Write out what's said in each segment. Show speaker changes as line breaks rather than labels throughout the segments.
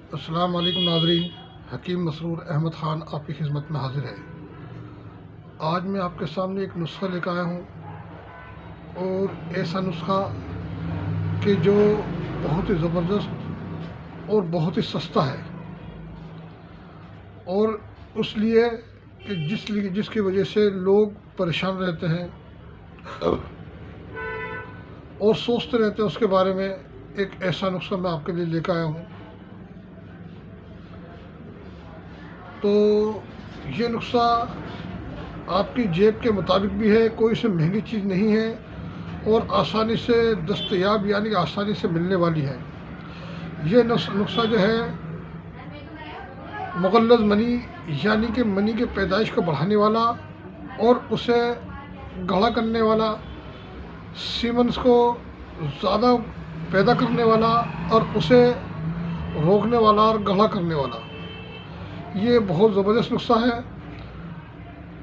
अस्सलाम वालेकुम नाज़रीन, हकीम मसरूर अहमद ख़ान आपकी खिदमत में हाज़िर है। आज मैं आपके सामने एक नुस्ख़ा लेकर आया हूँ, और ऐसा नुस्ख़ा कि जो बहुत ही ज़बरदस्त और बहुत ही सस्ता है, और उसलिए कि जिसकी वजह से लोग परेशान रहते हैं और सोचते रहते हैं उसके बारे में। एक ऐसा नुस्ख़ा मैं आपके लिए लेकर आया हूँ। तो ये नुस्ख़ा आपकी जेब के मुताबिक भी है, कोई से महंगी चीज़ नहीं है, और आसानी से दस्तयाब यानी आसानी से मिलने वाली है। ये नुस्ख़ा जो है मुग़ल्लज़ मनी यानी कि मनी के पैदाइश को बढ़ाने वाला और उसे गाढ़ा करने वाला, सीमेंस को ज़्यादा पैदा करने वाला और उसे रोकने वाला और गाढ़ा करने वाला, ये बहुत ज़बरदस्त नुस्ख़ा है।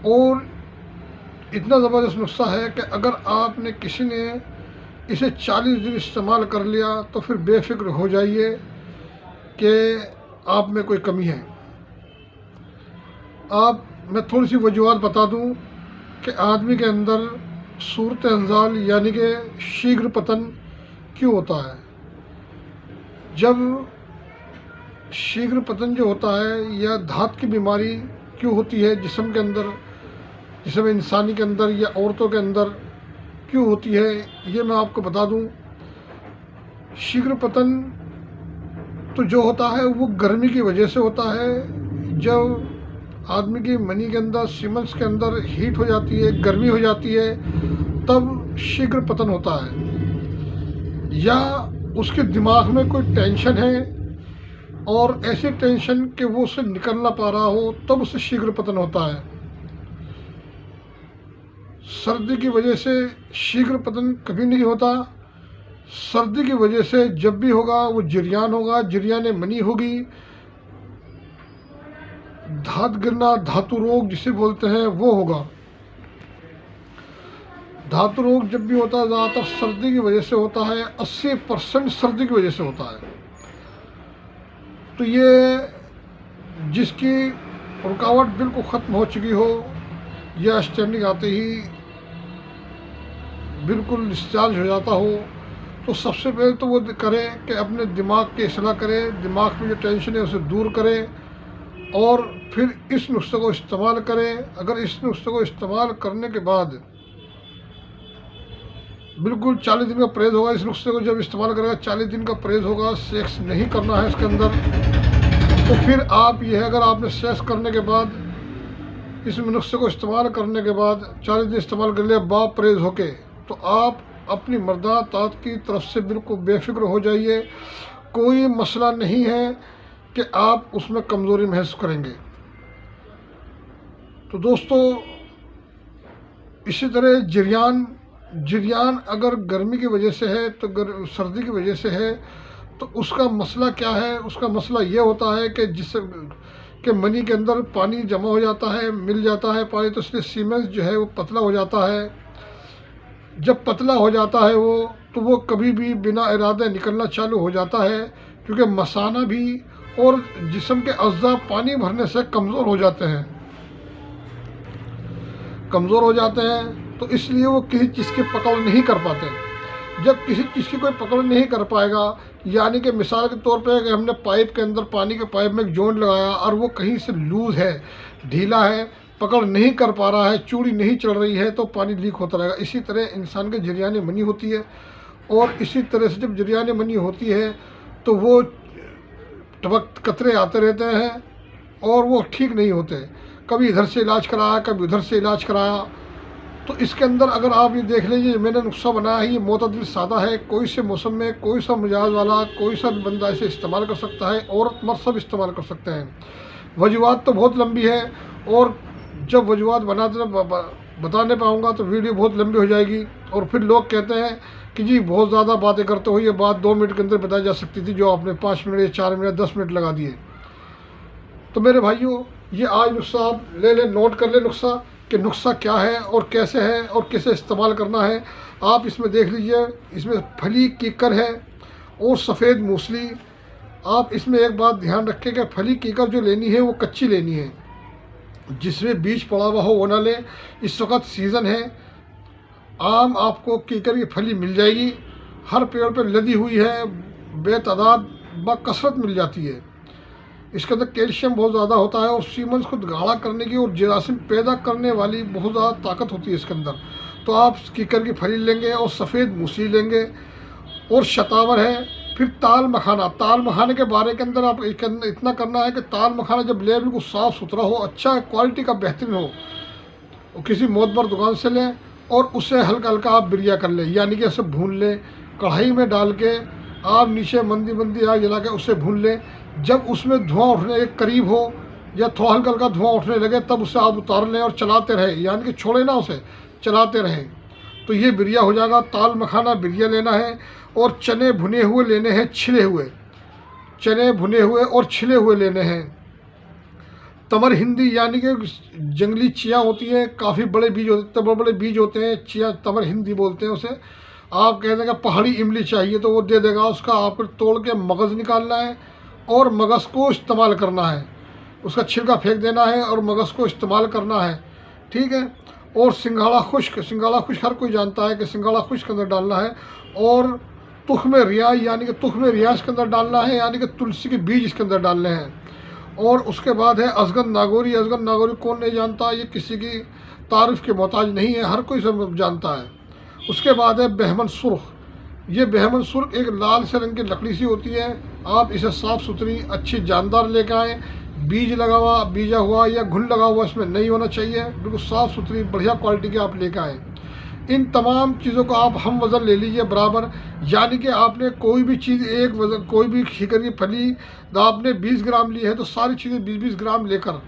और इतना ज़बरदस्त नुस्ख़ा है कि अगर आपने किसी ने इसे 40 दिन इस्तेमाल कर लिया तो फिर बेफ़िक्र हो जाइए कि आप में कोई कमी है। मैं थोड़ी सी वजूहात बता दूं कि आदमी के अंदर सूरत अंजाल यानी कि शीघ्र पतन क्यों होता है। जब शीघ्र पतन जो होता है या धात की बीमारी क्यों होती है जिस्म के अंदर, जिस्म इंसानी के अंदर या औरतों के अंदर क्यों होती है, ये मैं आपको बता दूं। शीघ्र पतन तो जो होता है वो गर्मी की वजह से होता है। जब आदमी की मनी के अंदर, सीमेंस के अंदर हीट हो जाती है, गर्मी हो जाती है, तब शीघ्र पतन होता है। या उसके दिमाग में कोई टेंशन है और ऐसे टेंशन कि वो उससे निकल ना पा रहा हो, तब उसे शीघ्र पतन होता है। सर्दी की वजह से शीघ्र पतन कभी नहीं होता। सर्दी की वजह से जब भी होगा वो जरियान होगा, जरियान मनी होगी, धात गिरना, धातु रोग जिसे बोलते हैं वो होगा। धातु रोग जब भी होता है ज़्यादातर सर्दी की वजह से होता है, 80% सर्दी की वजह से होता है। तो ये जिसकी रुकावट बिल्कुल ख़त्म हो चुकी हो या स्टैंडिंग आते ही बिल्कुल डिस्चार्ज हो जाता हो, तो सबसे पहले तो वो करे कि अपने दिमाग की इस्लाह करे, दिमाग में जो टेंशन है उसे दूर करे, और फिर इस नुस्खे को इस्तेमाल करें। अगर इस नुस्खे को इस्तेमाल करने के बाद बिल्कुल 40 दिन का परहेज़ होगा, इस नुस्खे को जब इस्तेमाल करेगा 40 दिन का परहेज़ होगा, सेक्स नहीं करना है इसके अंदर, तो फिर आप ये है, अगर आपने सेक्स करने के बाद इस नुस्खे को इस्तेमाल करने के बाद 40 दिन इस्तेमाल कर लिया बा परहेज़ होके, तो आप अपनी मर्दा तात की तरफ से बिल्कुल बेफिक्र हो जाइए। कोई मसला नहीं है कि आप उसमें कमज़ोरी महसूस करेंगे। तो दोस्तों, इसी तरह जरियान अगर गर्मी की वजह से है तो सर्दी की वजह से है, तो उसका मसला क्या है? उसका मसला ये होता है कि कि मनी के अंदर पानी जमा हो जाता है, मिल जाता है पानी, तो इसलिए सीमेंस जो है वो पतला हो जाता है। जब पतला हो जाता है वो, तो वो कभी भी बिना इरादे निकलना चालू हो जाता है, क्योंकि मसाना भी और जिस्म के अज़्ज़ा पानी भरने से कमज़ोर हो जाते हैं, तो इसलिए वो किसी चीज़ की पकड़ नहीं कर पाते। जब किसी चीज़ की कोई पकड़ नहीं कर पाएगा, यानी कि मिसाल के तौर पे कि हमने पाइप के अंदर, पानी के पाइप में एक जोड़ लगाया और वो कहीं से लूज़ है, ढीला है, पकड़ नहीं कर पा रहा है, चूड़ी नहीं चल रही है, तो पानी लीक होता रहेगा। इसी तरह इंसान के जरियान मनी होती है, और इसी तरह से जब जरियान मनी होती है तो वो टपक कतरे आते रहते हैं और वो ठीक नहीं होते। कभी इधर से इलाज कराया, कभी उधर से इलाज कराया। तो इसके अंदर अगर आप ये देख लीजिए, मैंने नुस्खा बनाया है, ये मोतदिल सादा है। कोई से मौसम में, कोई सा मिजाज वाला, कोई सा बंदा इसे इस्तेमाल कर सकता है, औरत मर्द सब इस्तेमाल कर सकते हैं। वजूहात तो बहुत लंबी है, और जब वजूहात बताने पाऊँगा तो वीडियो बहुत लंबी हो जाएगी, और फिर लोग कहते हैं कि जी बहुत ज़्यादा बातें करते हो, ये बात 2 मिनट के अंदर बताई जा सकती थी, जो आपने 5 मिनट या 4 मिनट 10 मिनट लगा दिए। तो मेरे भाइयों, ये आज नुस्खा आप ले लें, नोट कर लें नुस्खा कि नुस्खा क्या है और कैसे है और कैसे इस्तेमाल करना है। आप इसमें देख लीजिए, इसमें फली कीकर है और सफ़ेद मूसली, आप इसमें एक बात ध्यान रखें कि फली कीकर जो लेनी है वो कच्ची लेनी है, जिसमें बीज पड़ा हुआ हो वो ना लें। इस वक्त सीज़न है, आम आपको कीकर की फली मिल जाएगी, हर पेड़ पे लदी हुई है, बेतादाद बकसरत मिल जाती है। इसके अंदर कैल्शियम बहुत ज़्यादा होता है और सीमेंस को गाढ़ा करने की और जरासीम पैदा करने वाली बहुत ज़्यादा ताकत होती है इसके अंदर। तो आप कीकर की फली लेंगे और सफ़ेद मूसली लेंगे और शतावर है। फिर ताल मखाना, ताल मखाने के बारे के अंदर आप इतना करना है कि ताल मखाना जब ले बिल्कुल साफ़ सुथरा हो, अच्छा क्वालिटी का बेहतरीन हो, और किसी मोतबर दुकान से लें और उससे हल्का हल्का आप बिरिया कर लें, यानी कि उसे भून लें। कढ़ाई में डाल के आप नीचे मंदी मंदी आग जला के उसे भून लें। जब उसमें धुआं उठने के करीब हो या थोड़ा हल्का हल्का धुआं उठने लगे तब उसे आप उतार लें और चलाते रहें, यानी कि छोड़े ना उसे, चलाते रहें। तो ये बिरिया हो जाएगा। ताल मखाना बिरिया लेना है और चने भुने हुए लेने हैं, छिले हुए चने भुने हुए और छिले हुए लेने हैं। तमर हिंदी यानी कि जंगली चिया होती है, काफ़ी बड़े बीज होते, बड़े बड़े बीज होते हैं, चिया तमर हिंदी बोलते हैं उसे। आप कह देंगे पहाड़ी इमली चाहिए तो वो दे देगा, उसका आपको तोड़ के मगज़ निकालना है और मगज़ को इस्तेमाल करना है, उसका छिलका फेंक देना है और मगज़ को इस्तेमाल करना है, ठीक है। और सिंघाड़ा खुश्क, सिंघाड़ा खुश्क हर कोई जानता है कि सिंघाड़ा खुश्क के अंदर डालना है। और तुख्म रियाज यानी कि तुख्म रियाज के अंदर डालना है, यानी कि तुलसी के बीज इसके अंदर डालने हैं। और उसके बाद है अजगन नागौरी। अजगन नागौरी कौन नहीं जानता, ये किसी की तारीफ़ के मोहताज नहीं है, हर कोई सब जानता है। उसके बाद है बहमन सुर्ख। ये बहमन सुर्ख एक लाल से रंग की लकड़ी सी होती है। आप इसे साफ़ सुथरी अच्छी जानदार लेकर आएँ, बीज लगा हुआ, बीजा हुआ या घुन लगा हुआ इसमें नहीं होना चाहिए, बिल्कुल साफ़ सुथरी बढ़िया क्वालिटी की आप लेकर आएँ। इन तमाम चीज़ों को आप हम वज़न ले लीजिए बराबर, यानी कि आपने कोई भी चीज़ एक वज़न, कोई भी कीकर की फली आपने 20 ग्राम ली है तो सारी चीज़ें 20-20 ग्राम लेकर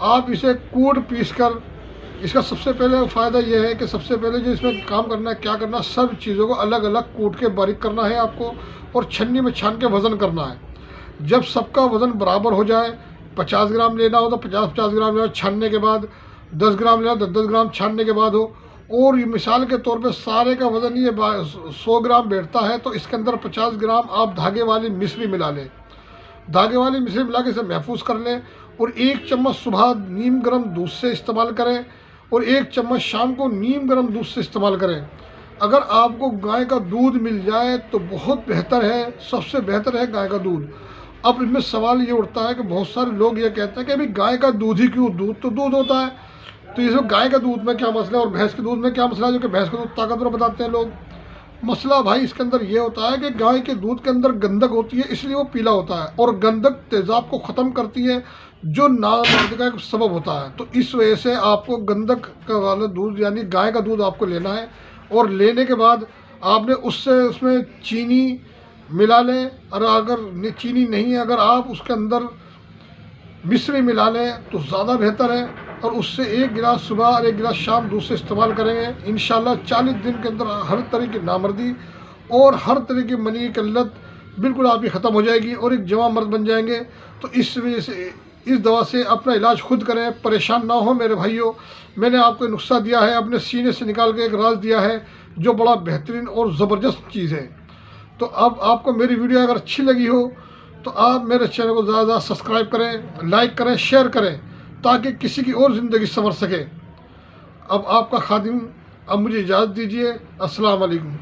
आप इसे कूट पीस कर, इसका सबसे पहले फ़ायदा यह है कि सबसे पहले जो इसमें काम करना है, क्या करना है, सब चीज़ों को अलग अलग कूट के बारीक करना है आपको और छन्नी में छान के वज़न करना है। जब सबका वज़न बराबर हो जाए, 50 ग्राम लेना हो तो 50-50 ग्राम लेना, छानने के बाद 10 ग्राम लेना, 10-10 ग्राम छानने के बाद हो। और ये मिसाल के तौर पे सारे का वज़न ये 100 ग्राम बैठता है तो इसके अंदर 50 ग्राम आप धागे वाली मिश्री मिला लें। धागे वाली मिश्री मिला के इसे महफूज कर लें और 1 चम्मच सुबह नीम गर्म दूध से इस्तेमाल करें और 1 चम्मच शाम को नीम गर्म दूध से इस्तेमाल करें। अगर आपको गाय का दूध मिल जाए तो बहुत बेहतर है, सबसे बेहतर है गाय का दूध। अब इसमें सवाल ये उठता है कि बहुत सारे लोग ये कहते हैं कि अभी गाय का दूध ही क्यों, दूध तो दूध होता है, तो इसमें गाय का दूध में क्या मसला है और भैंस के दूध में क्या मसला है, जो कि भैंस का दूध ताकतवर बताते हैं लोग। मसला भाई इसके अंदर ये होता है कि गाय के दूध के अंदर गंधक होती है, इसलिए वो पीला होता है और गंधक तेज़ाब को ख़त्म करती है जो नामर्द का एक सबब होता है। तो इस वजह से आपको गंधक का वाला दूध यानी गाय का दूध आपको लेना है और लेने के बाद आपने उसमें चीनी मिला लें, और अगर चीनी नहीं है, अगर आप उसके अंदर मिश्री मिला लें तो ज़्यादा बेहतर है। और उससे 1 गिलास सुबह और 1 गिलास शाम दूध से इस्तेमाल करेंगे, इंशाल्लाह 40 दिन के अंदर हर तरह की नामर्दी और हर तरह की मनी की किल्लत बिल्कुल आपकी ख़त्म हो जाएगी और एक जवां मर्द बन जाएंगे। तो इस वजह से इस दवा से अपना इलाज खुद करें, परेशान ना हो मेरे भाइयों। मैंने आपको नुस्खा दिया है, अपने सीने से निकाल के एक राज दिया है जो बड़ा बेहतरीन और ज़बरदस्त चीज़ है। तो अब आपको मेरी वीडियो अगर अच्छी लगी हो तो आप मेरे चैनल को ज़्यादा सब्सक्राइब करें, लाइक करें, शेयर करें, ताकि किसी की और ज़िंदगी संवर सके। अब आपका खादिम, अब मुझे इजाज़त दीजिए। अस्सलाम वालेकुम।